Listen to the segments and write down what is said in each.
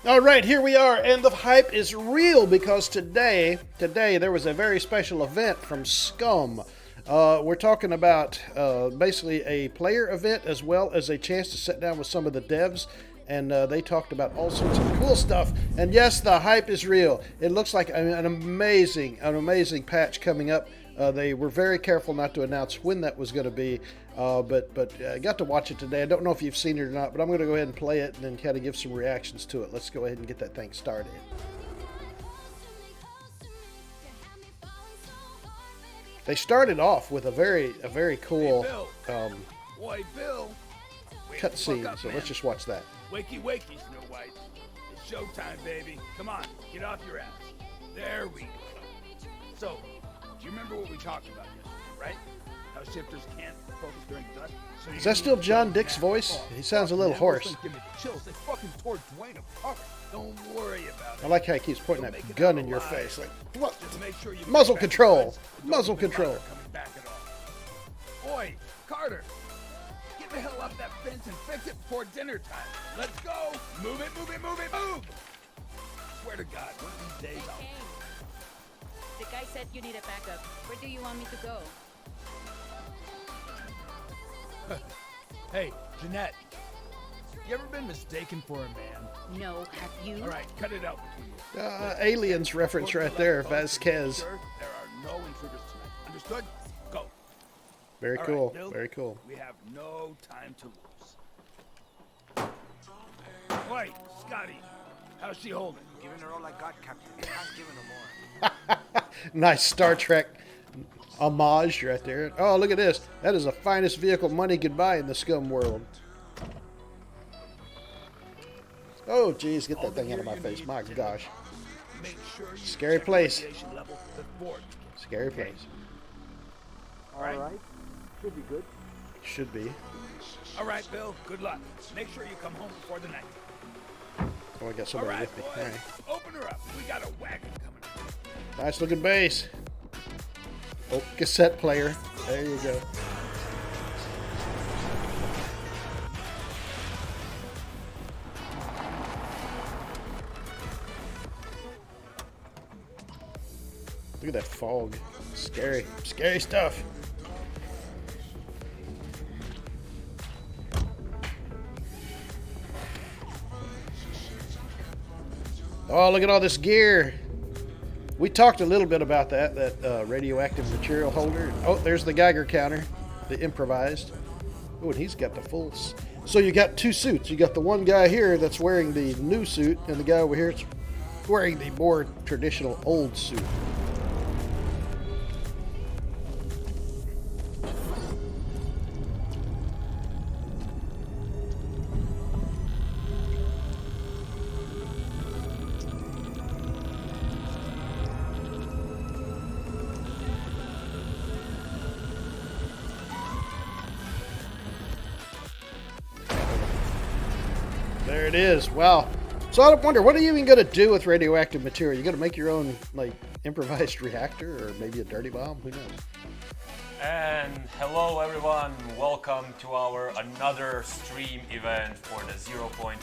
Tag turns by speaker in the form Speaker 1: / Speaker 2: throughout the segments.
Speaker 1: All right, here we are, and the hype is real because today there was a very special event from Scum. We're talking about basically a player event as well as a chance to sit down with some of the devs, and they talked about all sorts of cool stuff. And yes, the hype is real. It looks like an amazing patch coming up. They were very careful not to announce when that was going to be, but I got to watch it today. I don't know if you've seen it or not, but I'm going to go ahead and play it and then kind of give some reactions to it. Let's go ahead and get that thing started. They started off with a very cool cutscene, so let's just watch that.
Speaker 2: Wakey, wakey, Snow White. It's showtime, baby. Come on, get off your ass. There we go. So, do you remember what we talked about yesterday, right? How shifters can't focus during dusk? So
Speaker 1: Is that still John Dick's voice? He sounds a little hoarse.
Speaker 2: Give me the chills. They fucking tore Dwayne apart. Don't worry about it.
Speaker 1: I like how he keeps pointing that gun in your face. Like, what?
Speaker 2: Just make sure you
Speaker 1: Muzzle
Speaker 2: get back
Speaker 1: control.
Speaker 2: to bed.
Speaker 1: Muzzle
Speaker 2: Don't let
Speaker 1: control.
Speaker 2: Carter coming back at all. Oi, Carter. Get the hell up that fence and fix it before dinner time. Let's go. Move it, move it, move it, move. Swear to God, one of these days I'll...
Speaker 3: Hey, the guy said you need a backup. Where do you want me to go?
Speaker 2: Hey, Jeanette. You ever been mistaken for a man?
Speaker 3: No, have you?
Speaker 2: All right, cut it out between you.
Speaker 1: Aliens reference right there, Vasquez.
Speaker 2: Sure, there are no intruders tonight. Understood? Go.
Speaker 1: Very
Speaker 2: All
Speaker 1: cool,
Speaker 2: right, Bill,
Speaker 1: very cool.
Speaker 2: We have no time to lose. Wait, Scotty, how's she holding?
Speaker 4: Giving her all I got, Captain. I'm giving her more.
Speaker 1: Nice Star Trek homage right there. Oh, look at this. That is the finest vehicle money could buy in the Scum world. Oh, geez, get that thing out of my face. My gosh.
Speaker 2: Make sure you
Speaker 1: Scary
Speaker 2: check
Speaker 1: place.
Speaker 2: radiation level before it begins.
Speaker 1: Scary place.
Speaker 2: All right.
Speaker 4: Should be good.
Speaker 1: Should be.
Speaker 2: All right, Bill. Good luck. Make sure you come home before the night.
Speaker 1: Oh, I got
Speaker 2: All
Speaker 1: somebody
Speaker 2: right,
Speaker 1: with me.
Speaker 2: boys.
Speaker 1: All right.
Speaker 2: Open her up. We got a wagon coming up.
Speaker 1: Nice looking bass. Oh, cassette player. There you go. Look at that fog. Scary. Scary stuff. Oh, look at all this gear. We talked a little bit about that radioactive material holder. Oh, there's the Geiger counter, the improvised. Oh, and he's got the full. So you got two suits. You got the one guy here that's wearing the new suit, and the guy over here is wearing the more traditional old suit. There it is. Wow. So I wonder, what are you even going to do with radioactive material? You going to make your own, like, improvised reactor or maybe a dirty bomb? Who knows?
Speaker 5: And hello everyone, welcome to our another stream event for the 0.8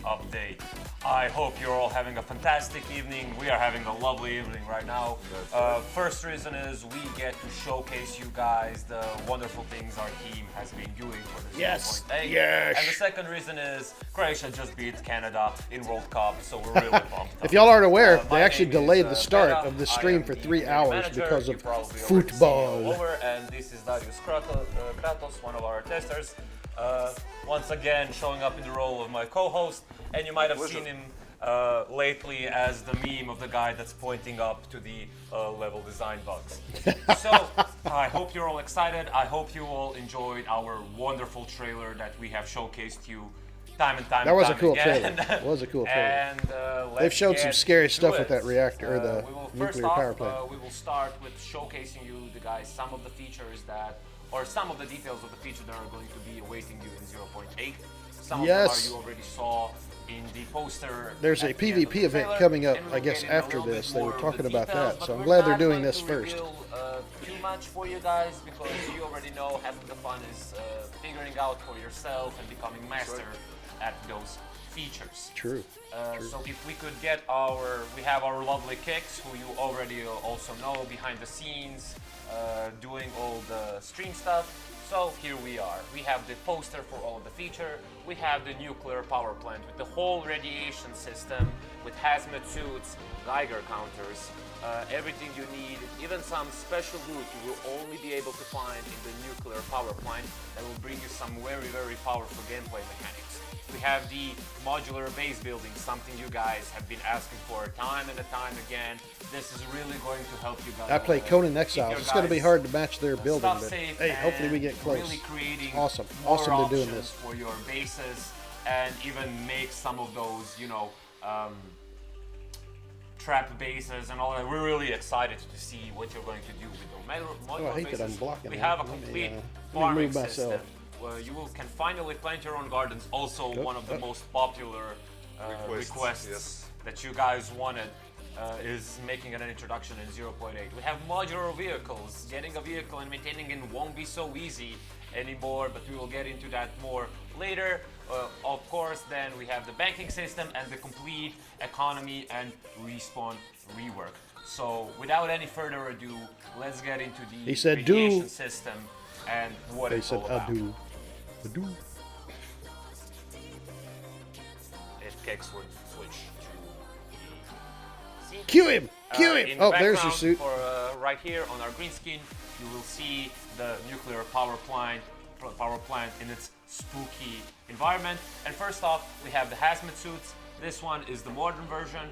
Speaker 5: update. I hope you're all having a fantastic evening. We are having a lovely evening right now. First reason is we get to showcase you guys the wonderful things our team has been doing for the
Speaker 1: Yes,
Speaker 5: 0.8.
Speaker 1: yes.
Speaker 5: And the second reason is Croatia just beat Canada in World Cup, so we're really pumped.
Speaker 1: If y'all aren't aware,
Speaker 5: My
Speaker 1: they actually
Speaker 5: name is,
Speaker 1: delayed the start
Speaker 5: Beta.
Speaker 1: of the
Speaker 5: I
Speaker 1: stream
Speaker 5: am
Speaker 1: for
Speaker 5: the
Speaker 1: 3
Speaker 5: community
Speaker 1: hours
Speaker 5: manager.
Speaker 1: because
Speaker 5: You
Speaker 1: of
Speaker 5: probably already seen me all
Speaker 1: football.
Speaker 5: over, and this is Darius Kratos, one of our testers. Once again, showing up in the role of my co-host, and you might have seen him lately as the meme of the guy that's pointing up to the level design bugs. So, I hope you're all excited. I hope you all enjoyed our wonderful trailer that we have showcased you time and time
Speaker 1: That was a
Speaker 5: time
Speaker 1: cool
Speaker 5: again.
Speaker 1: trailer. It was a cool trailer.
Speaker 5: And
Speaker 1: They've showed some
Speaker 5: let's
Speaker 1: scary
Speaker 5: get
Speaker 1: stuff
Speaker 5: to
Speaker 1: with
Speaker 5: it.
Speaker 1: that reactor or the
Speaker 5: We will
Speaker 1: nuclear
Speaker 5: first off,
Speaker 1: power plant.
Speaker 5: we will start with showcasing you, the guys, some of the features that, or some of the details of the features that are going to be awaiting you in 0.8. Some
Speaker 1: Yes.
Speaker 5: of them are you already saw in the poster.
Speaker 1: There's a
Speaker 5: at the end of
Speaker 1: PvP
Speaker 5: the
Speaker 1: event
Speaker 5: trailer,
Speaker 1: coming up,
Speaker 5: and we
Speaker 1: I
Speaker 5: will
Speaker 1: guess,
Speaker 5: get in a
Speaker 1: after
Speaker 5: little
Speaker 1: this.
Speaker 5: bit
Speaker 1: They were
Speaker 5: more of
Speaker 1: talking
Speaker 5: the
Speaker 1: about
Speaker 5: details,
Speaker 1: that,
Speaker 5: but
Speaker 1: so I'm
Speaker 5: we're
Speaker 1: glad they're
Speaker 5: not
Speaker 1: doing
Speaker 5: going
Speaker 1: this
Speaker 5: to
Speaker 1: first.
Speaker 5: reveal, too much for you guys because you already know having the fun is figuring out for yourself and becoming master at those features.
Speaker 1: True.
Speaker 5: So if we could get we have our lovely Kicks, who you already also know behind the scenes, doing all the stream stuff. So here we are. We have the poster for all the feature. We have the nuclear power plant with the whole radiation system, with hazmat suits, Geiger counters, everything you need, even some special loot you will only be able to find in the nuclear power plant that will bring you some very, very powerful gameplay mechanics. We have the modular base building, something you guys have been asking for time and time again. This is really going to help you guys.
Speaker 1: I play Conan Exiles. It's going to be hard to match their building, but hey, hopefully we get close.
Speaker 5: Really creating
Speaker 1: awesome they're doing this
Speaker 5: for your bases, and even make some of those, you know, trap bases and all that. We're really excited to see what you're going to do with the modular
Speaker 1: I hate
Speaker 5: bases.
Speaker 1: that I'm blocking.
Speaker 5: We have a complete farming system where you can finally plant your own gardens. Also, one of the most popular requests that you guys wanted is making an introduction in 0.8. We have modular vehicles. Getting a vehicle and maintaining it won't be so easy anymore, but we will get into that more later. Of course, then we have the banking system and the complete economy and respawn rework. So without any further ado, let's get into the radiation system and what it's all about.
Speaker 1: Ado.
Speaker 5: If Kex would switch to the
Speaker 1: Cue him! Cue him! Oh, there's your suit.
Speaker 5: For, right here on our green screen, you will see the nuclear power plant in its spooky environment. And first off, we have the hazmat suits. This one is the modern version.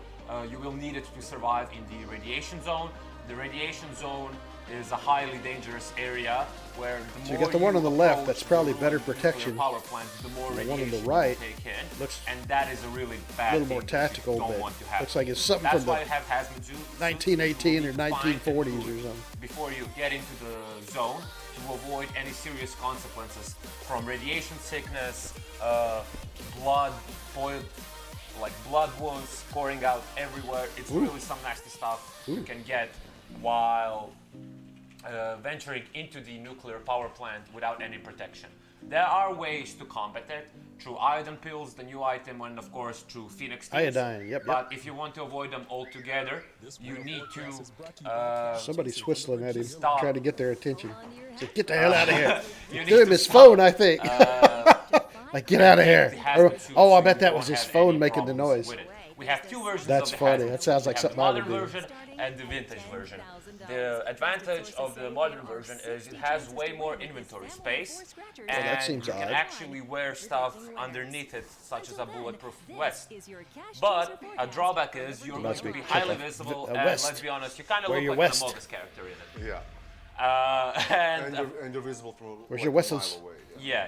Speaker 5: You will need it to survive in the radiation zone. The radiation zone is a highly dangerous area where
Speaker 1: so you got the one on the left that's probably better protection.
Speaker 5: Power plant, the more
Speaker 1: the
Speaker 5: radiation
Speaker 1: one on the right
Speaker 5: take in,
Speaker 1: looks
Speaker 5: and that is a really bad
Speaker 1: a little more tactical, but looks like it's something
Speaker 5: that's
Speaker 1: from
Speaker 5: why
Speaker 1: the
Speaker 5: you have hazmat suits
Speaker 1: 1918 or 1940s or something.
Speaker 5: Before you get into the zone, to avoid any serious consequences from radiation sickness, blood wounds pouring out everywhere. It's really some nasty stuff you can get while venturing into the nuclear power plant without any protection. There are ways to combat it through iodine pills, the new item, and of course through phoenix pills.
Speaker 1: Iodine, yep.
Speaker 5: But if you want to avoid them altogether, you need to.
Speaker 1: Somebody's whistling at him,
Speaker 5: stop.
Speaker 1: trying to get their attention. So get the hell out of here. He's doing his phone, I think. Like, get out of here. Oh, I bet that was his phone making the noise.
Speaker 5: We have two versions
Speaker 1: That's
Speaker 5: of the
Speaker 1: funny.
Speaker 5: hazmat.
Speaker 1: That sounds like something I would
Speaker 5: the modern
Speaker 1: do.
Speaker 5: version and the vintage version. The advantage of the modern version is it has way more inventory space, and
Speaker 1: that seems
Speaker 5: you can
Speaker 1: odd.
Speaker 5: actually wear stuff underneath it, such as a bulletproof vest. But a drawback is you're going to be highly visible, and let's be honest, you kind of look like an Amogus character in it.
Speaker 6: Yeah.
Speaker 5: And
Speaker 6: you're visible from
Speaker 1: Where's
Speaker 6: like
Speaker 1: your
Speaker 6: a
Speaker 1: whistles?
Speaker 6: mile away.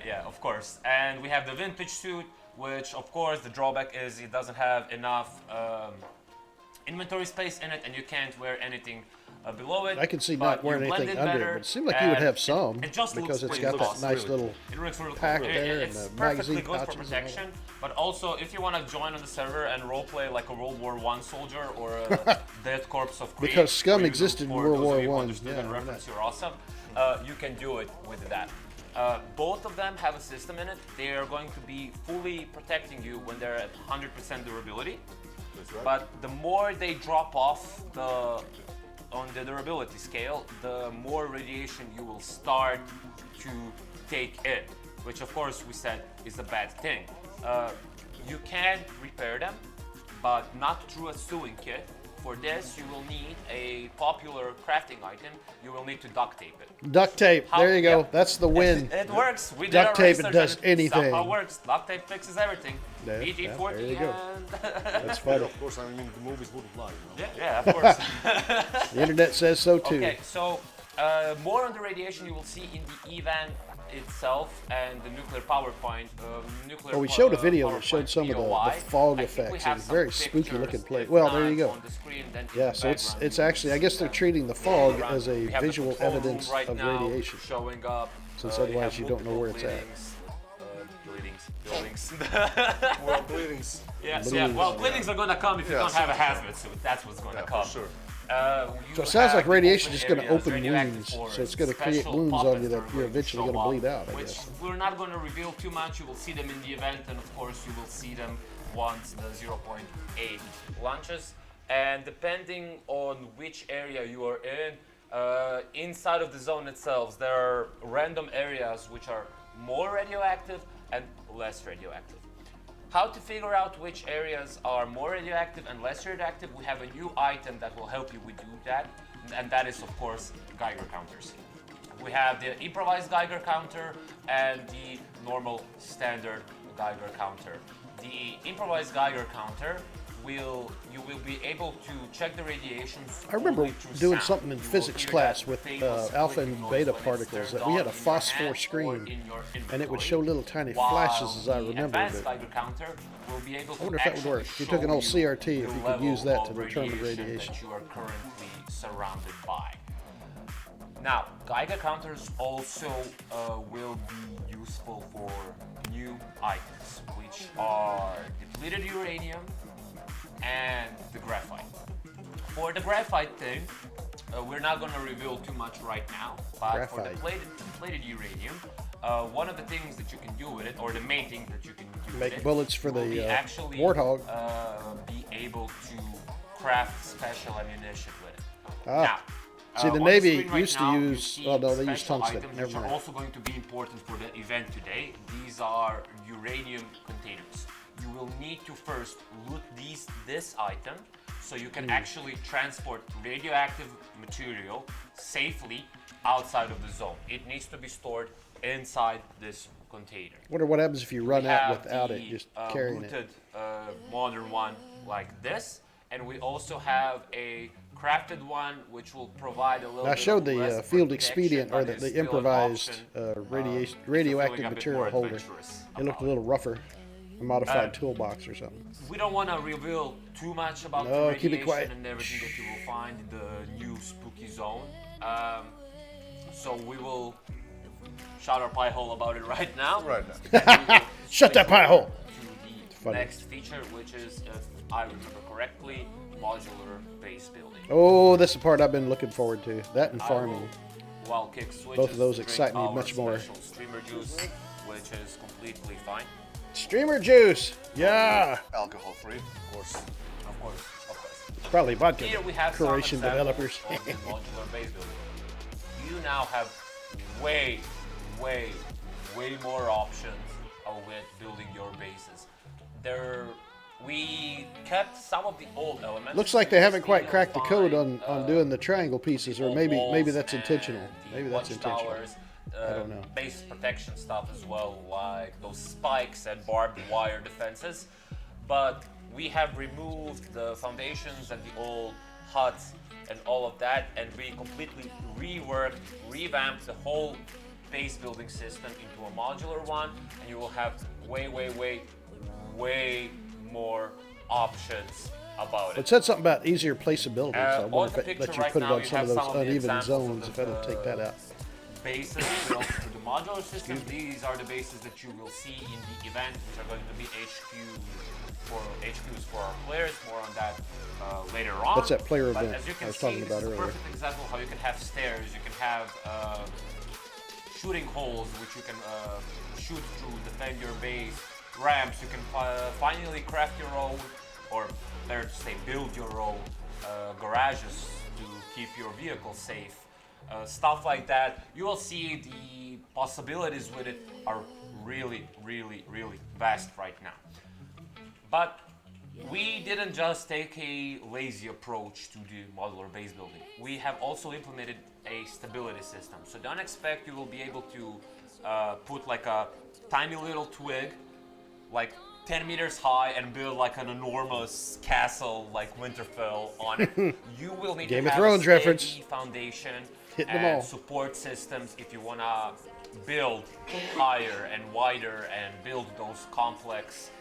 Speaker 5: yeah, of course. And we have the vintage suit, which of course the drawback is it doesn't have enough inventory space in it, and you can't wear anything below it.
Speaker 1: I can see
Speaker 5: but
Speaker 1: not wearing
Speaker 5: you blend
Speaker 1: anything
Speaker 5: in
Speaker 1: under
Speaker 5: better,
Speaker 1: it, but it seemed like you would have
Speaker 5: and
Speaker 1: some
Speaker 5: it just
Speaker 1: because
Speaker 5: looks
Speaker 1: it's
Speaker 5: pretty
Speaker 1: got that
Speaker 5: cool.
Speaker 1: nice little
Speaker 5: It looks really
Speaker 1: pack
Speaker 5: cool.
Speaker 1: there and
Speaker 5: It's
Speaker 1: the
Speaker 5: perfectly
Speaker 1: magazine
Speaker 5: good for
Speaker 1: pouches and all that.
Speaker 5: protection, but also if you want to join on the server and roleplay like a World War I soldier or a Dead Corpse of Crete,
Speaker 1: Because Scum
Speaker 5: where you
Speaker 1: existed
Speaker 5: look
Speaker 1: in
Speaker 5: for
Speaker 1: World
Speaker 5: those
Speaker 1: War
Speaker 5: of you who
Speaker 1: I.
Speaker 5: understood
Speaker 1: Yeah,
Speaker 5: and
Speaker 1: why
Speaker 5: reference you're awesome. You can do it with that. Both of them have a system in it. They are going to be fully protecting you when they're at 100% durability.
Speaker 6: That's right.
Speaker 5: But the more they drop off on the durability scale, the more radiation you will start to take in, which of course we said is a bad thing. You can repair them, but not through a sewing kit. For this, you will need a popular crafting item. You will need to duct tape it.
Speaker 1: Duct tape. There you go.
Speaker 5: Yep.
Speaker 1: That's the win.
Speaker 5: It works. We did
Speaker 1: Duct
Speaker 5: our
Speaker 1: tape, it
Speaker 5: research
Speaker 1: does
Speaker 5: and
Speaker 1: anything.
Speaker 5: Somehow works. Duct tape fixes everything.
Speaker 1: Yeah,
Speaker 5: BG40
Speaker 1: there you go.
Speaker 5: and
Speaker 1: That's
Speaker 6: Yeah,
Speaker 1: funny.
Speaker 6: of course, I mean, the movies wouldn't lie, you know?
Speaker 5: yeah, of course.
Speaker 1: The internet says so too.
Speaker 5: Okay, so more on the radiation you will see in the event itself and the nuclear power point.
Speaker 1: Well, we showed a video that showed some of the fog effects. It was very spooky looking place. Well, there you go. Yeah, so it's actually, I guess they're treating the fog as a visual evidence of radiation.
Speaker 5: Showing up.
Speaker 1: Since otherwise you don't know where it's at.
Speaker 5: Buildings.
Speaker 6: Well, bleedings.
Speaker 5: Well, bleedings are gonna come if you don't have a hazmat suit. That's what's gonna come.
Speaker 6: For sure.
Speaker 1: So it sounds like radiation is going to open wounds. So it's going to create wounds on you that you're eventually going to bleed out, I guess.
Speaker 5: We're not going to reveal too much. You will see them in the event, and of course you will see them once the 0.8 launches. And depending on which area you are in, inside of the zone itself, there are random areas which are more radioactive and less radioactive. How to figure out which areas are more radioactive and less radioactive? We have a new item that will help you with do that, and that is, of course, Geiger counters. We have the improvised Geiger counter and the normal standard Geiger counter. The improvised Geiger counter you will be able to check the radiation.
Speaker 1: I remember
Speaker 5: only through
Speaker 1: doing
Speaker 5: sound.
Speaker 1: something in
Speaker 5: You will
Speaker 1: physics
Speaker 5: hear
Speaker 1: class
Speaker 5: that
Speaker 1: with
Speaker 5: famous
Speaker 1: alpha
Speaker 5: clicking
Speaker 1: and
Speaker 5: noise
Speaker 1: beta
Speaker 5: when it's
Speaker 1: particles
Speaker 5: turned
Speaker 1: that we had
Speaker 5: on
Speaker 1: a
Speaker 5: in your
Speaker 1: phosphor
Speaker 5: hand or
Speaker 1: screen,
Speaker 5: in your
Speaker 1: and it would
Speaker 5: inventory,
Speaker 1: show little tiny
Speaker 5: while
Speaker 1: flashes as I
Speaker 5: the
Speaker 1: remember.
Speaker 5: advanced
Speaker 1: But
Speaker 5: Geiger counter will be able to
Speaker 1: I wonder if that would
Speaker 5: actually
Speaker 1: work. If you
Speaker 5: show
Speaker 1: took an old
Speaker 5: you
Speaker 1: CRT,
Speaker 5: the
Speaker 1: if you could
Speaker 5: level
Speaker 1: use that to
Speaker 5: of
Speaker 1: determine radiation.
Speaker 5: that you are currently surrounded by. Now, Geiger counters also will be useful for new items, which are depleted uranium and the graphite. For the graphite thing, we're not going to reveal too much right now, but for the
Speaker 1: Graphite.
Speaker 5: plated uranium, one of the things that you can do with it, or the main thing that you can do
Speaker 1: Make
Speaker 5: with it,
Speaker 1: bullets for
Speaker 5: you will
Speaker 1: the,
Speaker 5: be actually
Speaker 1: Warthog.
Speaker 5: Be able to craft special ammunition with it.
Speaker 1: Ah.
Speaker 5: Now,
Speaker 1: See, the
Speaker 5: on
Speaker 1: Navy
Speaker 5: screen right
Speaker 1: used to
Speaker 5: now, you
Speaker 1: use-
Speaker 5: see
Speaker 1: oh, no, they use
Speaker 5: special
Speaker 1: tungsten.
Speaker 5: items
Speaker 1: Never
Speaker 5: which are
Speaker 1: mind.
Speaker 5: also going to be important for the event today. These are uranium containers. You will need to first loot this item so you can actually transport radioactive material safely outside of the zone. It needs to be stored inside this container.
Speaker 1: Wonder what happens if you run
Speaker 5: We
Speaker 1: out
Speaker 5: have
Speaker 1: without
Speaker 5: the,
Speaker 1: it, just carrying it.
Speaker 5: looted, modern one like this, and we also have a crafted one which will provide a little
Speaker 1: I
Speaker 5: bit
Speaker 1: showed
Speaker 5: of
Speaker 1: the
Speaker 5: less
Speaker 1: field
Speaker 5: protection,
Speaker 1: expedient, or
Speaker 5: but it's
Speaker 1: the
Speaker 5: still an
Speaker 1: improvised
Speaker 5: option,
Speaker 1: radioactive
Speaker 5: feeling a bit
Speaker 1: material
Speaker 5: more
Speaker 1: holder.
Speaker 5: adventurous
Speaker 1: It looked a
Speaker 5: about
Speaker 1: little rougher, a modified toolbox or something.
Speaker 5: We don't want to reveal too much about
Speaker 1: No,
Speaker 5: the
Speaker 1: keep it
Speaker 5: radiation
Speaker 1: quiet.
Speaker 5: and everything that you will find in the new spooky zone. So we will shout our pie hole about it right now.
Speaker 6: Right now.
Speaker 5: And we will
Speaker 1: Shut that
Speaker 5: switch
Speaker 1: pie hole!
Speaker 5: to the
Speaker 1: Funny.
Speaker 5: next feature, which is, if I remember correctly, modular base building.
Speaker 1: Oh, this is the part I've been looking forward to. That and
Speaker 5: I
Speaker 1: farming.
Speaker 5: will, while Kick switches,
Speaker 1: Both of those
Speaker 5: drink
Speaker 1: excite me
Speaker 5: our
Speaker 1: much more.
Speaker 5: special streamer juice, which is completely fine.
Speaker 1: Streamer juice! Yeah!
Speaker 6: Alcohol free, of course.
Speaker 5: Of course, of course.
Speaker 1: Probably vodka.
Speaker 5: Here we have some
Speaker 1: Croatian
Speaker 5: examples
Speaker 1: developers.
Speaker 5: of the modular base building. You now have way more options with building your bases. We kept some of the old elements.
Speaker 1: Looks like they haven't quite cracked the code on
Speaker 5: Find,
Speaker 1: doing the triangle pieces, or
Speaker 5: old
Speaker 1: maybe
Speaker 5: walls
Speaker 1: that's
Speaker 5: and
Speaker 1: intentional.
Speaker 5: the
Speaker 1: Maybe that's intentional.
Speaker 5: watchtowers,
Speaker 1: I don't know.
Speaker 5: Base protection stuff as well, like those spikes and barbed wire defenses. But we have removed the foundations and the old huts and all of that, and we completely revamped the whole base building system into a modular one, and you will have way more options about it.
Speaker 1: It said something about easier placeability, so I
Speaker 5: On
Speaker 1: wonder
Speaker 5: the
Speaker 1: if it
Speaker 5: picture
Speaker 1: lets you
Speaker 5: right
Speaker 1: put it
Speaker 5: now,
Speaker 1: on
Speaker 5: you
Speaker 1: some of
Speaker 5: have
Speaker 1: those
Speaker 5: some of the
Speaker 1: uneven
Speaker 5: examples
Speaker 1: zones,
Speaker 5: of
Speaker 1: if it'll take that out.
Speaker 5: Bases built to the modular system. These are the bases that you will see in the event, which are going to be HQs for our players. More on that later on.
Speaker 1: That's that player
Speaker 5: But
Speaker 1: event
Speaker 5: as you can
Speaker 1: I was
Speaker 5: see,
Speaker 1: talking
Speaker 5: this
Speaker 1: about
Speaker 5: is a
Speaker 1: earlier.
Speaker 5: perfect example how you can have stairs, you can have shooting holes which you can shoot through, defend your base, ramps. You can finally craft your own, or better to say, build your own garages to keep your vehicle safe. Stuff like that. You will see the possibilities with it are really vast right now. But we didn't just take a lazy approach to the modular base building. We have also implemented a stability system. So don't expect you will be able to put like a tiny little twig, like 10 meters high, and build like an enormous castle like Winterfell on it. You will need
Speaker 1: Game
Speaker 5: to
Speaker 1: of
Speaker 5: have
Speaker 1: Thrones
Speaker 5: a steady
Speaker 1: reference.
Speaker 5: foundation
Speaker 1: Hitting them
Speaker 5: and
Speaker 1: all.
Speaker 5: support systems if you want to build higher and wider and build those complex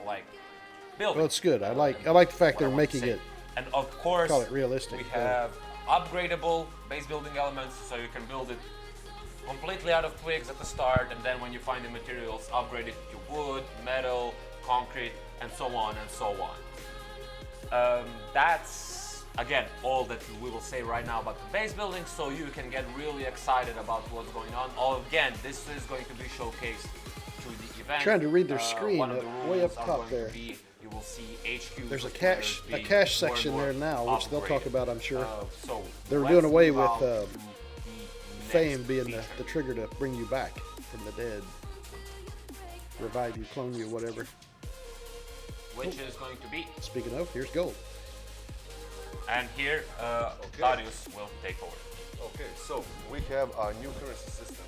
Speaker 5: like buildings.
Speaker 1: Well, it's good. I like the fact they're making it.
Speaker 5: And of course,
Speaker 1: call it realistic.
Speaker 5: we have upgradable base building elements, so you can build it completely out of twigs at the start, and then when you find the materials, upgrade it to wood, metal, concrete, and so on and so on. That's, again, all that we will say right now about the base building, so you can get really excited about what's going on. Again, this is going to be showcased to the event,
Speaker 1: Trying to read their screen
Speaker 5: one of
Speaker 1: up-
Speaker 5: the
Speaker 1: way up
Speaker 5: rules are
Speaker 1: top
Speaker 5: going
Speaker 1: there.
Speaker 5: to be you will see HQ.
Speaker 1: There's a
Speaker 5: for
Speaker 1: cache
Speaker 5: players being more
Speaker 1: section
Speaker 5: and more
Speaker 1: there now, which they'll talk
Speaker 5: upgraded.
Speaker 1: about, I'm sure.
Speaker 5: So
Speaker 1: They're
Speaker 5: let's
Speaker 1: doing away
Speaker 5: move
Speaker 1: with
Speaker 5: on to the
Speaker 1: fame
Speaker 5: next
Speaker 1: being
Speaker 5: feature,
Speaker 1: the trigger to bring you back from the dead, revive you, clone you, whatever.
Speaker 5: which is going to be,
Speaker 1: Speaking of, here's gold.
Speaker 5: and here Darius will take over.
Speaker 6: Okay, so we have a new currency system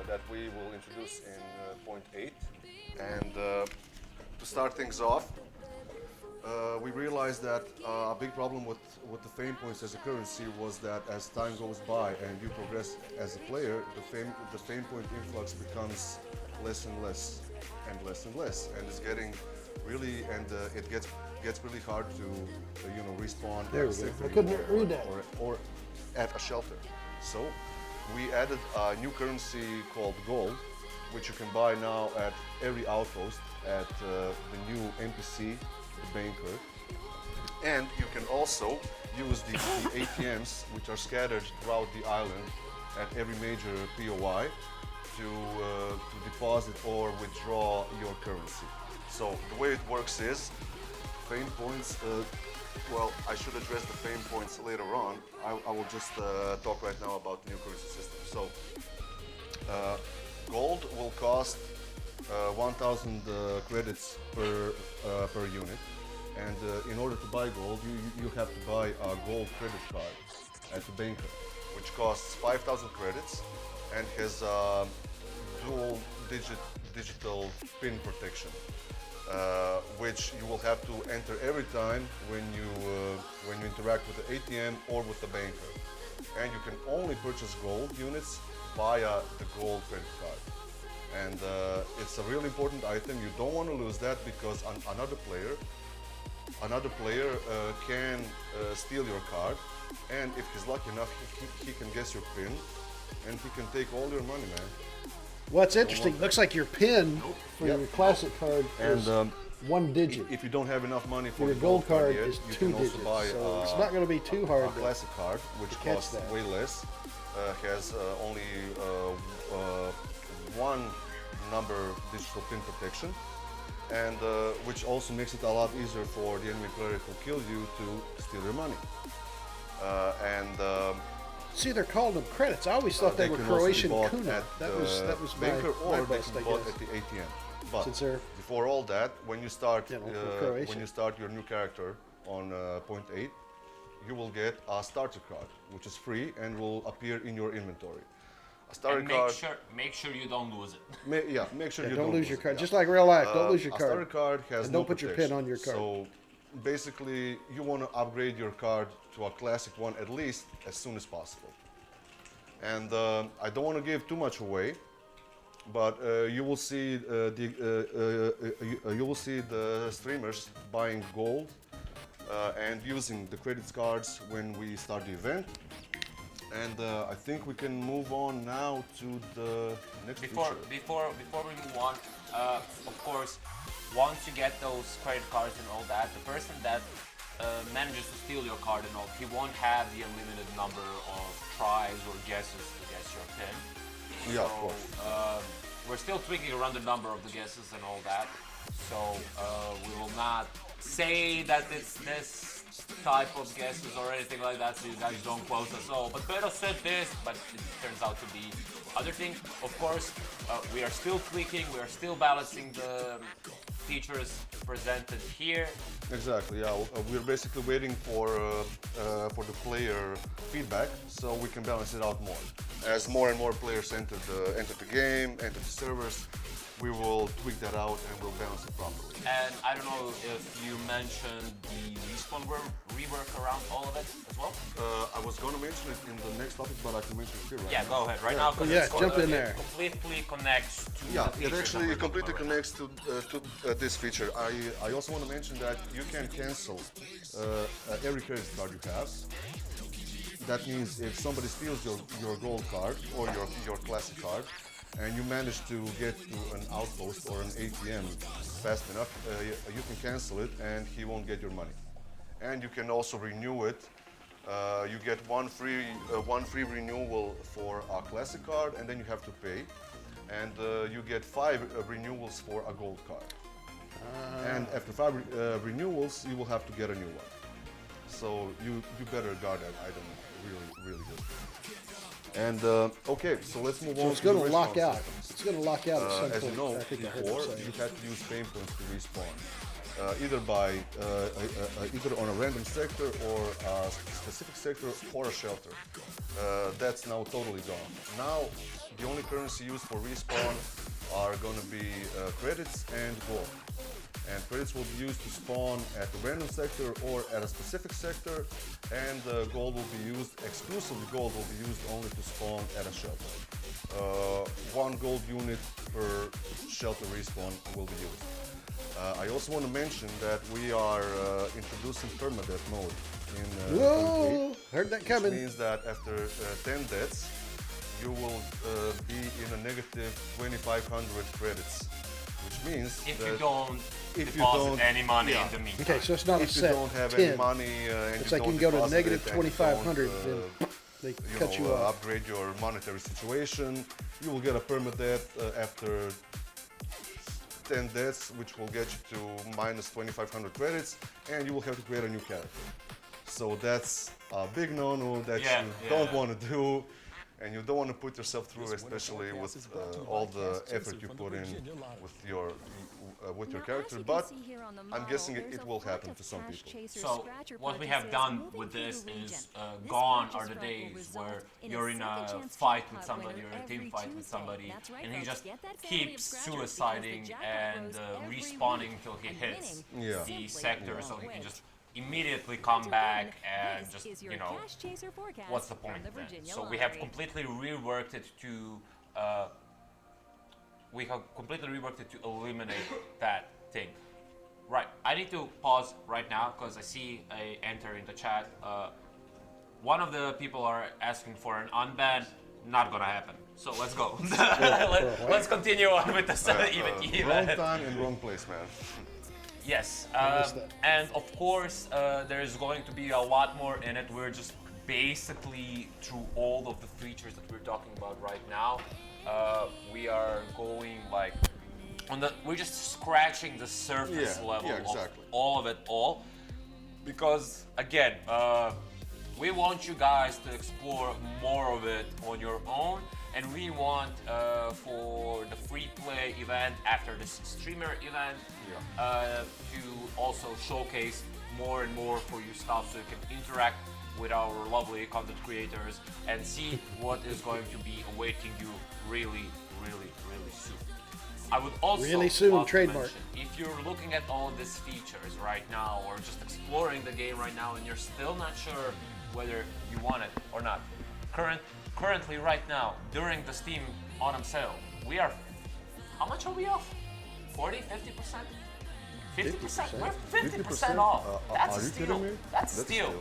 Speaker 6: that we will introduce in 0.8. And to start things off, we realized that a big problem with the fame points as a currency was that as time goes by and you progress as a player, the fame point influx becomes less and less and less and less, and it's getting really it gets really hard to respawn.
Speaker 1: There
Speaker 6: at
Speaker 1: we
Speaker 6: a
Speaker 1: go.
Speaker 6: safe
Speaker 1: I couldn't
Speaker 6: area
Speaker 1: read that.
Speaker 6: or at a shelter. So we added a new currency called gold, which you can buy now at every outpost at the new NPC, the banker. And you can also use the ATMs, which are scattered throughout the island at every major POI to deposit or withdraw your currency. So the way it works is fame points. Well, I should address the fame points later on. I will just talk right now about the new currency system. So gold will cost 1,000 credits per unit, and in order to buy gold, you have to buy a gold credit card at the banker, which costs 5,000 credits and has dual digital pin protection, which you will have to enter every time when you interact with the ATM or with the banker. And you can only purchase gold units via the gold credit card. And it's a really important item. You don't want to lose that because another player can steal your card, and if he's lucky enough, he can guess your pin, and he can take all your money, man.
Speaker 1: Well, it's interesting. Looks like your pin for
Speaker 6: Yep.
Speaker 1: your classic card is
Speaker 6: And
Speaker 1: one digit.
Speaker 6: if you don't have enough money for
Speaker 1: Your
Speaker 6: the
Speaker 1: gold card
Speaker 6: yet,
Speaker 1: is
Speaker 6: you
Speaker 1: 2
Speaker 6: can also
Speaker 1: digits.
Speaker 6: buy
Speaker 1: So it's not going to be too hard
Speaker 6: a classic card, which
Speaker 1: to catch
Speaker 6: costs
Speaker 1: that.
Speaker 6: way less, has only one number digital pin protection, and which also makes it a lot easier for the enemy player who kills you to steal your money.
Speaker 1: See, they're calling them credits. I always thought they were
Speaker 6: can also be
Speaker 1: Croatian
Speaker 6: bought
Speaker 1: kuna.
Speaker 6: at
Speaker 1: That was
Speaker 6: banker,
Speaker 1: my
Speaker 6: or they
Speaker 1: best,
Speaker 6: can
Speaker 1: I
Speaker 6: be bought
Speaker 1: guess.
Speaker 6: at the ATM. But
Speaker 1: Since they're
Speaker 6: before all that, when you start
Speaker 1: from Croatia.
Speaker 6: when you start your new character on 0.8, you will get a starter card, which is free and will appear in your inventory. A starter
Speaker 5: And
Speaker 6: card.
Speaker 5: make sure you don't lose it.
Speaker 6: Make sure
Speaker 1: Yeah,
Speaker 6: you
Speaker 1: don't lose your card.
Speaker 6: it,
Speaker 1: Just like real life, don't lose your
Speaker 6: A starter
Speaker 1: card.
Speaker 6: card has
Speaker 1: And
Speaker 6: no
Speaker 1: don't put your pin
Speaker 6: protection.
Speaker 1: on your card.
Speaker 6: So basically, you want to upgrade your card to a classic one at least as soon as possible. And I don't want to give too much away, but you will see the streamers buying gold and using the credit cards when we start the event. And I think we can move on now to the next feature.
Speaker 5: Before we move on, of course, once you get those credit cards and all that, the person that manages to steal your card and all, he won't have the unlimited number of tries or guesses to guess your pin.
Speaker 6: Yeah,
Speaker 5: so,
Speaker 6: of course.
Speaker 5: We're still tweaking around the number of the guesses and all that. So we will not say that it's this type of guesses or anything like that, so you guys don't quote us all. But Pedro said this, but it turns out to be other thing. Of course, we are still tweaking, we are still balancing the features presented here.
Speaker 6: Exactly. Yeah, we're basically waiting for the player feedback so we can balance it out more. As more and more players enter the game, enter the servers, we will tweak that out and we'll balance it properly.
Speaker 5: And I don't know if you mentioned the respawn rework around all of it as well.
Speaker 6: I was going to mention it in the next topic, but I can mention it here right
Speaker 5: Yeah,
Speaker 6: now.
Speaker 5: go ahead right now. 'Cause
Speaker 1: Yeah,
Speaker 5: it's
Speaker 1: jump in
Speaker 5: it
Speaker 1: there.
Speaker 5: completely connects to
Speaker 6: Yeah,
Speaker 5: the
Speaker 6: it
Speaker 5: features
Speaker 6: actually
Speaker 5: that we're
Speaker 6: completely
Speaker 5: talking about right
Speaker 6: connects to this feature. I also want to mention that you can cancel every credit card you have. That means if somebody steals your gold card or your classic card, and you manage to get to an outpost or an ATM fast enough, you can cancel it and he won't get your money. And you can also renew it. You get one free renewal for a classic card, and then you have to pay. and you get 5 renewals for a gold card. And after 5 renewals, you will have to get a new one. So you better guard that item really good. And okay, so let's move on.
Speaker 1: It's going to
Speaker 6: the
Speaker 1: lock
Speaker 6: respawn
Speaker 1: out.
Speaker 6: system.
Speaker 1: It's going to lock out at some
Speaker 6: As you
Speaker 1: point.
Speaker 6: know,
Speaker 1: I think I heard
Speaker 6: before
Speaker 1: them say.
Speaker 6: you had to use pain points to respawn, either by either on a random sector or a specific sector or a shelter. That's now totally gone. Now the only currency used for respawn are going to be credits and gold. And credits will be used to spawn at a random sector or at a specific sector, and gold will be used, exclusively gold will be used only to spawn at a shelter. 1 gold unit per shelter respawn will be used. I also want to mention that we are introducing permadeath mode in
Speaker 1: Whoa! Heard that
Speaker 6: which
Speaker 1: coming.
Speaker 6: means that after 10 deaths, you will be in a negative 2,500 credits, which means
Speaker 5: If
Speaker 6: that
Speaker 5: you don't
Speaker 6: if you
Speaker 5: deposit
Speaker 6: don't-
Speaker 5: any money
Speaker 6: yeah.
Speaker 5: in the meantime.
Speaker 1: Okay, so it's not a
Speaker 6: if you
Speaker 1: set
Speaker 6: don't have
Speaker 1: 10.
Speaker 6: any money and
Speaker 1: It's
Speaker 6: you
Speaker 1: like you
Speaker 6: don't
Speaker 1: can go to
Speaker 6: deposit
Speaker 1: negative
Speaker 6: it and you
Speaker 1: 2,500,
Speaker 6: don't,
Speaker 1: then they
Speaker 6: you
Speaker 1: cut you
Speaker 6: know,
Speaker 1: off.
Speaker 6: upgrade your monetary situation, you will get a permadeath after 10 deaths, which will get you to minus 2,500 credits, and you will have to create a new character. So that's a big no-no that you don't want to do, and you don't want to put yourself through, especially with all the effort you put in with your character. But I'm guessing it will happen to some people.
Speaker 5: So what we have done with this is gone are the days where you're in a fight with somebody or a team fight with somebody and he just keeps suiciding and respawning until he hits the sector, so he can just immediately come back and just, you know, what's the point then? So we have completely reworked it to eliminate that thing. Right, I need to pause right now because I see a enter in the chat. One of the people are asking for an unban. Not gonna happen. So let's go. Let's continue on with the 7 even.
Speaker 6: Wrong time and wrong place, man.
Speaker 5: Yes, and of course there's going to be a lot more in it. We're just basically through all of the features that we're talking about right now. We are going like we're just scratching the surface level of all of it because again we want you guys to explore more of it on your own, and we want for the free play event after this streamer event to also showcase more and more for you stuff so you can interact with our lovely content creators and see what is going to be awaiting you really soon. I would also
Speaker 1: Really soon,
Speaker 5: love to
Speaker 1: trademark.
Speaker 5: mention, if you're looking at all of these features right now or just exploring the game right now and you're still not sure whether you want it or not, currently right now during the Steam Autumn Sale, we are, how much are we off? 40, 50%? 50%? We're 50% off. That's a steal. That's a steal.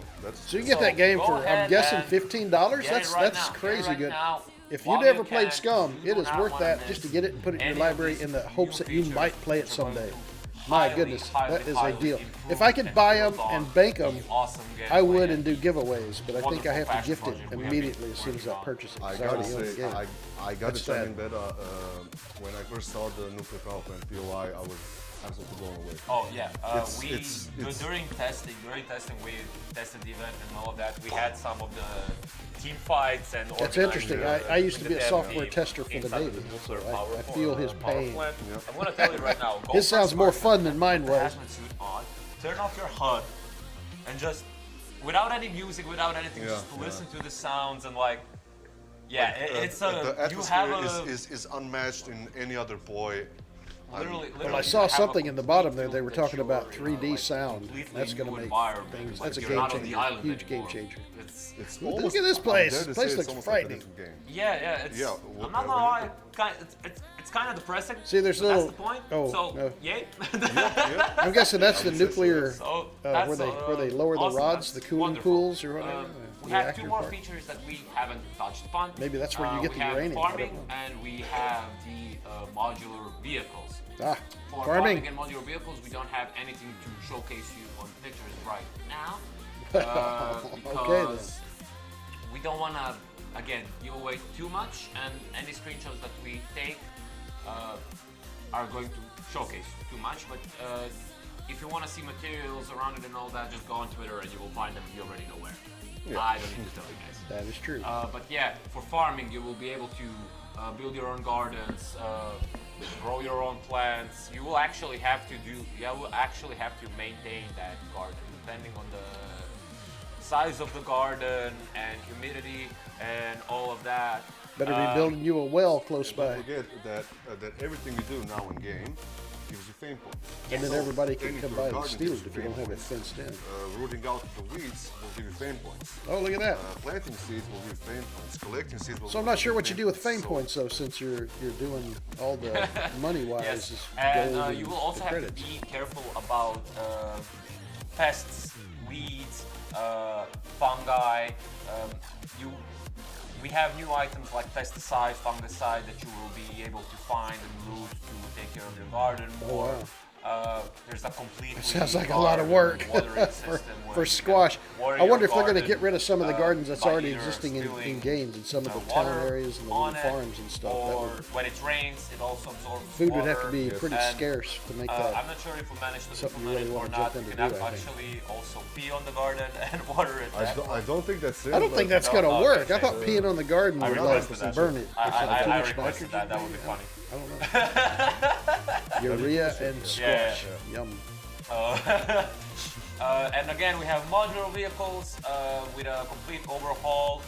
Speaker 1: So you get that game
Speaker 5: go
Speaker 1: for, I'm
Speaker 5: ahead
Speaker 1: guessing,
Speaker 5: and
Speaker 1: $15?
Speaker 5: get it right
Speaker 1: That's
Speaker 5: now. Get it
Speaker 1: crazy
Speaker 5: right
Speaker 1: good.
Speaker 5: now.
Speaker 1: If
Speaker 5: While
Speaker 1: you've never
Speaker 5: you
Speaker 1: played
Speaker 5: can,
Speaker 1: Scum,
Speaker 5: you
Speaker 1: it
Speaker 5: do
Speaker 1: is
Speaker 5: not
Speaker 1: worth
Speaker 5: wanna
Speaker 1: that
Speaker 5: miss
Speaker 1: just to get it and put it in
Speaker 5: any
Speaker 1: your
Speaker 5: of
Speaker 1: library
Speaker 5: these
Speaker 1: in the
Speaker 5: new
Speaker 1: hopes that you
Speaker 5: features
Speaker 1: might play it
Speaker 5: which are going
Speaker 1: someday.
Speaker 5: to
Speaker 1: My
Speaker 5: highly,
Speaker 1: goodness,
Speaker 5: highly,
Speaker 1: that is
Speaker 5: highly
Speaker 1: ideal.
Speaker 5: improve
Speaker 1: If I could
Speaker 5: and
Speaker 1: buy
Speaker 5: build
Speaker 1: them
Speaker 5: on
Speaker 1: and bank them,
Speaker 5: the awesome
Speaker 1: I
Speaker 5: gameplay
Speaker 1: would and do giveaways, but I think
Speaker 5: wonderful
Speaker 1: I have to
Speaker 5: fashion
Speaker 1: gift it
Speaker 5: project we have
Speaker 1: immediately
Speaker 5: been
Speaker 1: as soon as I
Speaker 5: working on.
Speaker 1: purchase it.
Speaker 6: I
Speaker 1: It's
Speaker 6: gotta
Speaker 1: already on the
Speaker 6: say,
Speaker 1: game.
Speaker 6: I gotta
Speaker 1: That's
Speaker 6: tell
Speaker 1: sad.
Speaker 6: you that when I first saw the nuclear power plant POI, I was absolutely blown away.
Speaker 5: Oh yeah,
Speaker 6: It's-
Speaker 5: during testing we tested the event and all of that. We had some of the team fights and.
Speaker 1: That's
Speaker 5: organizing
Speaker 1: interesting.
Speaker 5: the-
Speaker 1: I used to
Speaker 5: the
Speaker 1: be a
Speaker 5: dev
Speaker 1: software
Speaker 5: team
Speaker 1: tester for the
Speaker 5: inside
Speaker 1: Navy,
Speaker 5: nuclear
Speaker 1: so
Speaker 5: power
Speaker 1: I feel his
Speaker 5: power
Speaker 1: pain.
Speaker 5: plant. I'm gonna tell you right now. Go
Speaker 1: His
Speaker 5: for
Speaker 1: sounds more
Speaker 5: Spartan,
Speaker 1: fun than mine
Speaker 5: put the
Speaker 1: was.
Speaker 5: hazmat suit on, turn off your HUD, and just without any music, without anything, just listen to the sounds and like. Yeah, it's
Speaker 6: the
Speaker 5: a. You
Speaker 6: atmosphere
Speaker 5: have a.
Speaker 6: is unmatched in any other boy.
Speaker 5: Literally,
Speaker 1: Well, I
Speaker 5: you
Speaker 1: saw
Speaker 5: have a
Speaker 1: something in the
Speaker 5: complete
Speaker 1: bottom there. They were
Speaker 5: field
Speaker 1: talking about
Speaker 5: that you're,
Speaker 1: 3D
Speaker 5: like,
Speaker 1: sound.
Speaker 5: completely
Speaker 1: That's going to
Speaker 5: new
Speaker 1: make
Speaker 5: environment.
Speaker 1: things.
Speaker 5: Like,
Speaker 1: That's a
Speaker 5: you're
Speaker 1: game
Speaker 5: not on the
Speaker 1: changer.
Speaker 5: island
Speaker 1: Huge game
Speaker 5: anymore.
Speaker 1: changer.
Speaker 5: It's
Speaker 1: Look at this place.
Speaker 6: I dare to
Speaker 1: This
Speaker 6: say
Speaker 1: place
Speaker 6: it's
Speaker 1: looks
Speaker 6: almost like a
Speaker 1: frightening.
Speaker 6: different game.
Speaker 5: yeah. It's,
Speaker 6: Yeah,
Speaker 5: I'm not gonna lie. It's kind of depressing.
Speaker 1: See, there's
Speaker 5: but
Speaker 1: little-
Speaker 5: That's the point.
Speaker 1: oh,
Speaker 5: so
Speaker 1: no.
Speaker 5: yay.
Speaker 1: I'm guessing that's the
Speaker 6: would say so,
Speaker 1: nuclear
Speaker 5: So
Speaker 1: where
Speaker 5: that's,
Speaker 1: they lower
Speaker 5: awesome.
Speaker 1: the rods,
Speaker 5: That's
Speaker 1: the cooling
Speaker 5: wonderful.
Speaker 1: pools or whatever.
Speaker 5: We
Speaker 1: the
Speaker 5: have
Speaker 1: reactor
Speaker 5: two more
Speaker 1: part.
Speaker 5: features that we haven't touched upon.
Speaker 1: Maybe that's where you get
Speaker 5: we
Speaker 1: the
Speaker 5: have
Speaker 1: uranium, I don't
Speaker 5: farming
Speaker 1: know.
Speaker 5: and we have the modular vehicles.
Speaker 1: Ah,
Speaker 5: For
Speaker 1: farming.
Speaker 5: and modular vehicles, we don't have anything to showcase you on pictures right now.
Speaker 1: Okay, then.
Speaker 5: Because we don't want to again, give away too much, and any screenshots that we take are going to showcase too much. But if you want to see materials around it and all that, just go on Twitter and you will find them. You already know where.
Speaker 6: Yeah.
Speaker 5: I don't need to tell you guys.
Speaker 1: That is true.
Speaker 5: But yeah, for farming, you will be able to build your own gardens, grow your own plants. You will actually have to maintain that garden depending on the size of the garden and humidity and all of that.
Speaker 1: Better be building you a well close by.
Speaker 6: Don't forget that everything you do now in game gives you fame points.
Speaker 1: And then everybody can
Speaker 6: Tending
Speaker 1: come
Speaker 6: to
Speaker 1: by
Speaker 6: a
Speaker 1: and
Speaker 6: garden
Speaker 1: steal
Speaker 6: gives
Speaker 1: it
Speaker 6: you
Speaker 1: if you don't
Speaker 6: fame
Speaker 1: have it
Speaker 6: points.
Speaker 1: fenced in.
Speaker 6: Rooting out the weeds will give you fame points.
Speaker 1: Oh, look at that.
Speaker 6: Planting seeds will give you fame points. Collecting seeds will
Speaker 1: So I'm
Speaker 6: give
Speaker 1: not sure what you
Speaker 6: fame
Speaker 1: do with fame
Speaker 6: So,
Speaker 1: points though, since you're doing all the money-wise.
Speaker 5: Yes,
Speaker 1: is
Speaker 5: and
Speaker 1: gold
Speaker 5: you will
Speaker 1: the
Speaker 5: also have
Speaker 1: credits.
Speaker 5: to be careful about pests, weeds, fungi. We have new items like pesticide, fungicide that you will be able to find and loot to take care of your garden more.
Speaker 1: wow.
Speaker 5: There's a completely
Speaker 1: Sounds like a lot of work
Speaker 5: watering
Speaker 1: for,
Speaker 5: system where
Speaker 1: for
Speaker 5: you can
Speaker 1: squash.
Speaker 5: water
Speaker 1: I wonder
Speaker 5: your
Speaker 1: if they're going to
Speaker 5: garden,
Speaker 1: get rid of some of the gardens that's
Speaker 5: by
Speaker 1: already
Speaker 5: either
Speaker 1: existing in
Speaker 5: spilling,
Speaker 1: games in some of the
Speaker 5: water
Speaker 1: town areas and the
Speaker 5: on
Speaker 1: little
Speaker 5: it,
Speaker 1: farms and stuff. That
Speaker 5: Or
Speaker 1: would,
Speaker 5: when it rains, it also absorbs
Speaker 1: food would have to
Speaker 5: water.
Speaker 1: be pretty
Speaker 5: And,
Speaker 1: scarce to make
Speaker 5: I'm
Speaker 1: that.
Speaker 5: not sure if we managed to
Speaker 1: something you
Speaker 5: implement
Speaker 1: really
Speaker 5: it or
Speaker 1: wanna
Speaker 5: not.
Speaker 1: jump
Speaker 5: You
Speaker 1: in to
Speaker 5: can
Speaker 1: do, I think.
Speaker 5: actually also pee on the garden and water it.
Speaker 6: I don't think that's it.
Speaker 1: I don't
Speaker 6: but
Speaker 1: think that's
Speaker 5: No,
Speaker 1: going to
Speaker 5: no,
Speaker 1: work. I
Speaker 5: okay.
Speaker 1: thought peeing on the garden
Speaker 5: I
Speaker 1: would
Speaker 5: requested that.
Speaker 1: burn it.
Speaker 5: I
Speaker 1: It's like too
Speaker 5: I
Speaker 1: much
Speaker 5: requested that. That would be funny.
Speaker 1: I don't know. Urea and squash. Yum.
Speaker 5: And again, we have modular vehicles with a complete overhaul.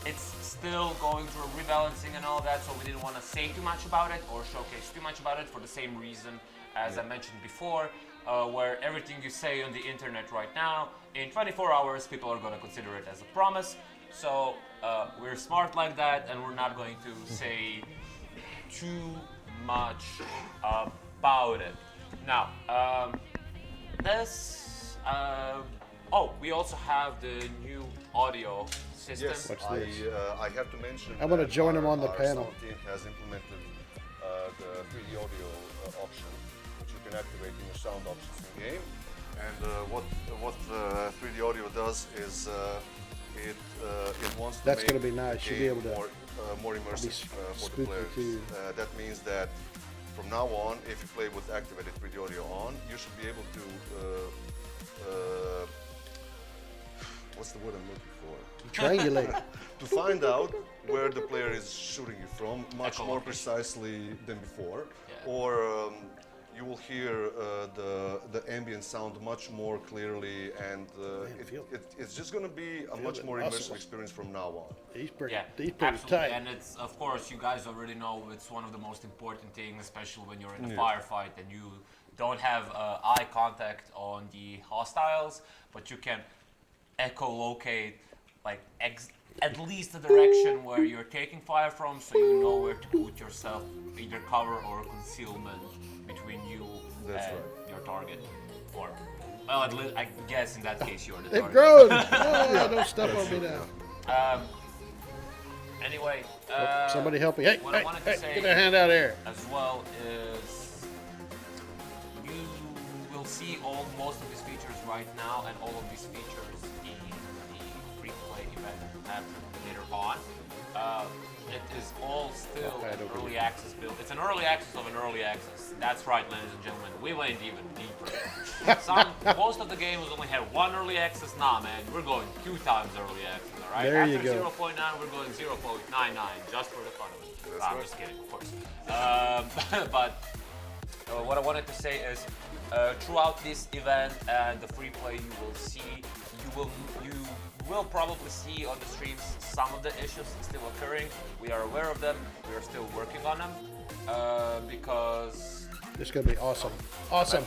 Speaker 5: It's still going through a rebalancing and all that, so we didn't want to say too much about it or showcase too much about it for the same reason as I mentioned before, where everything you say on the internet right now, in 24 hours, people are going to consider it as a promise. So we're smart like that, and we're not going to say too much about it. Now, we also have the new audio system.
Speaker 6: Yes,
Speaker 1: What's
Speaker 6: I,
Speaker 1: this?
Speaker 6: I have to mention.
Speaker 1: I wanna
Speaker 6: that
Speaker 1: join him on the
Speaker 6: our
Speaker 1: panel.
Speaker 6: sound team has implemented the 3D audio option, which you can activate in your sound options in game. And what 3D audio does is it wants to
Speaker 1: That's
Speaker 6: make
Speaker 1: gonna be nice.
Speaker 6: the
Speaker 1: You'll be
Speaker 6: game
Speaker 1: able to
Speaker 6: more immersive for the
Speaker 1: spooky
Speaker 6: players.
Speaker 1: too.
Speaker 6: That means that from now on, if you play with activated 3D audio on, you should be able to what's the word I'm looking for?
Speaker 1: Triangulate.
Speaker 6: To find out where the player is shooting you from much more
Speaker 5: Echolocation.
Speaker 6: precisely than before,
Speaker 5: Yeah.
Speaker 6: or you will hear the ambient sound much more clearly, and it's just going to be a much
Speaker 1: it.
Speaker 6: more
Speaker 1: Awesome.
Speaker 6: immersive experience from now on.
Speaker 1: He's pretty,
Speaker 5: Yeah,
Speaker 1: he's pretty
Speaker 5: absolutely.
Speaker 1: tight.
Speaker 5: And it's, of course, you guys already know it's one of the most important things, especially when you're in a
Speaker 6: Yeah.
Speaker 5: firefight and you don't have eye contact on the hostiles, but you can echolocate like at least the direction where you're taking fire from, so you know where to put yourself, either cover or concealment between you
Speaker 6: That's
Speaker 5: and
Speaker 6: right.
Speaker 5: your target. Or, well, at least I guess in that case you're the
Speaker 1: They've
Speaker 5: target.
Speaker 1: grown. Oh, don't step on me now.
Speaker 5: Anyway,
Speaker 1: Somebody help me. Hey,
Speaker 5: what I
Speaker 1: hey,
Speaker 5: wanted to
Speaker 1: hey,
Speaker 5: say-
Speaker 1: get a hand out here.
Speaker 5: as well is you will see most of these features right now, and all of these features in the free play event later on. It is all still
Speaker 1: Okay,
Speaker 5: an
Speaker 1: don't do
Speaker 5: early access build. It's an early access of an early access. That's right, ladies and gentlemen. We went even deeper. Most of the games only had one early access. Nah, man, we're going 2 times early access. All right.
Speaker 1: There
Speaker 5: After
Speaker 1: you go.
Speaker 5: 0.9, we're going 0.99 just for the fun of it.
Speaker 6: That's
Speaker 5: I'm
Speaker 6: right.
Speaker 5: just kidding, of course. But what I wanted to say is, throughout this event and the free play, you will probably see on the streams some of the issues still occurring. We are aware of them. We are still working on them because
Speaker 1: This is gonna be awesome. Awesome.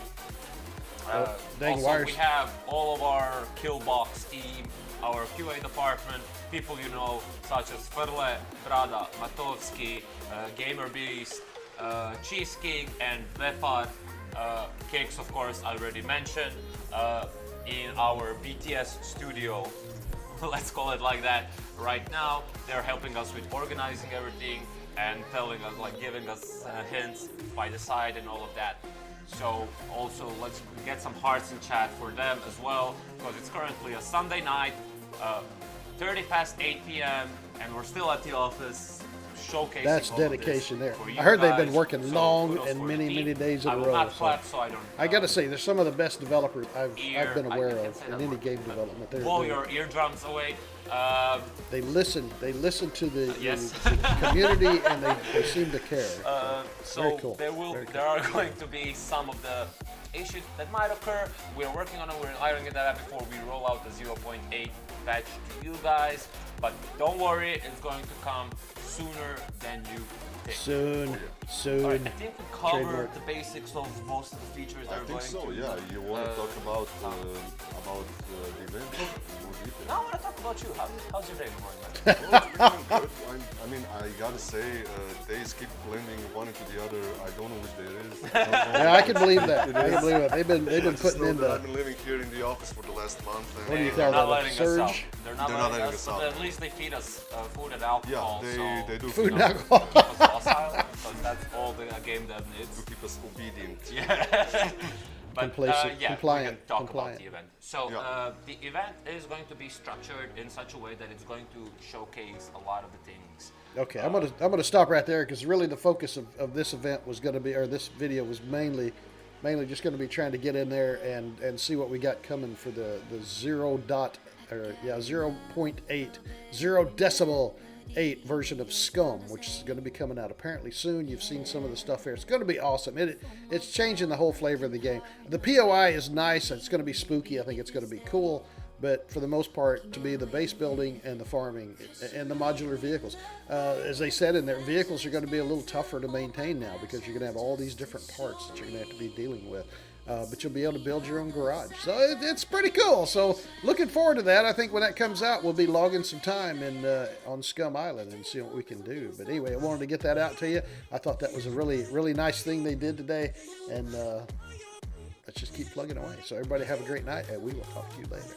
Speaker 1: Dang
Speaker 5: also
Speaker 1: wires.
Speaker 5: we have all of our Killbox team, our QA department, people you know such as Ferle, Brada, Matovsky, Gamer Beast, Cheese King, and Vepar. Cakes, of course, I already mentioned. In our BTS studio, let's call it like that. Right now, they're helping us with organizing everything and telling us, like, giving us hints by the side and all of that. So also, let's get some hearts in chat for them as well, because it's currently a Sunday night. 30 past 8 p.m. and we're still at the office showcasing.
Speaker 1: That's
Speaker 5: all of
Speaker 1: dedication
Speaker 5: this
Speaker 1: there.
Speaker 5: for you
Speaker 1: I heard they've been
Speaker 5: guys.
Speaker 1: working
Speaker 5: So
Speaker 1: long
Speaker 5: kudos
Speaker 1: and
Speaker 5: for
Speaker 1: many,
Speaker 5: the
Speaker 1: many
Speaker 5: team.
Speaker 1: days in
Speaker 5: I
Speaker 1: a
Speaker 5: will
Speaker 1: row.
Speaker 5: not
Speaker 1: So
Speaker 5: clap, so I don't.
Speaker 1: I got to say, they're some of the best developers I've been aware
Speaker 5: I
Speaker 1: of
Speaker 5: can
Speaker 1: in
Speaker 5: say
Speaker 1: any
Speaker 5: that
Speaker 1: game
Speaker 5: word.
Speaker 1: development.
Speaker 5: Blow your eardrums away.
Speaker 1: They listen to the,
Speaker 5: Yes.
Speaker 1: the community, and they seem to care.
Speaker 5: So
Speaker 1: Very cool.
Speaker 5: there are going to be some of the issues that might occur. We're working on it. We're ironing that out before we roll out the 0.8 patch to you guys. But don't worry, it's going to come sooner than you think.
Speaker 1: Soon.
Speaker 5: All right, I think we covered
Speaker 1: Trademark.
Speaker 5: the basics of most of the features that
Speaker 6: I
Speaker 5: are
Speaker 6: think
Speaker 5: going
Speaker 6: so.
Speaker 5: to.
Speaker 6: Yeah, you want to talk about the event in more detail?
Speaker 5: No, I want to talk about you. How's your day going, man?
Speaker 6: Well, it's going good. I mean, I gotta say, days keep blending one into the other. I don't know which day it is. I don't know.
Speaker 1: Yeah, I can believe that.
Speaker 6: It
Speaker 1: I can
Speaker 6: is.
Speaker 1: believe it. They've been
Speaker 6: I just
Speaker 1: putting
Speaker 6: know
Speaker 1: in
Speaker 6: that
Speaker 1: the.
Speaker 6: I've been living here in the office for the last month. And
Speaker 1: What do you
Speaker 5: They're
Speaker 1: call
Speaker 5: not
Speaker 1: that? A
Speaker 5: letting us out.
Speaker 1: surge?
Speaker 5: They're not letting us,
Speaker 6: out.
Speaker 5: but at least they feed us food and alcohol.
Speaker 6: Yeah, they do
Speaker 1: Food
Speaker 6: keep
Speaker 1: and
Speaker 6: us-
Speaker 1: alcohol.
Speaker 5: Keep us docile, so that's all the game dev needs.
Speaker 6: to keep us obedient.
Speaker 5: Yeah. But
Speaker 1: Complacent,
Speaker 5: yeah,
Speaker 1: compliant,
Speaker 5: we can talk
Speaker 1: compliant.
Speaker 5: about the event. So
Speaker 6: Yeah.
Speaker 5: the event is going to be structured in such a way that it's going to showcase a lot of the things.
Speaker 1: Okay, I'm gonna stop right there because really the focus of this event was going to be, or this video was mainly just going to be trying to get in there and see what we got coming for the 0.8 0.8 version of Scum, which is going to be coming out apparently soon. You've seen some of the stuff here. It's going to be awesome. It's changing the whole flavor of the game. The POI is nice. It's going to be spooky. I think it's going to be cool. But for the most part, to be the base building and the farming and the modular vehicles. As they said in there, vehicles are going to be a little tougher to maintain now because you're going to have all these different parts that you're going to have to be dealing with. But you'll be able to build your own garage. So it's pretty cool. So looking forward to that. I think when that comes out, we'll be logging some time on Scum Island and see what we can do. But anyway, I wanted to get that out to you. I thought that was a really, really nice thing they did today. And let's just keep plugging away. So everybody have a great night, and we will talk to you later.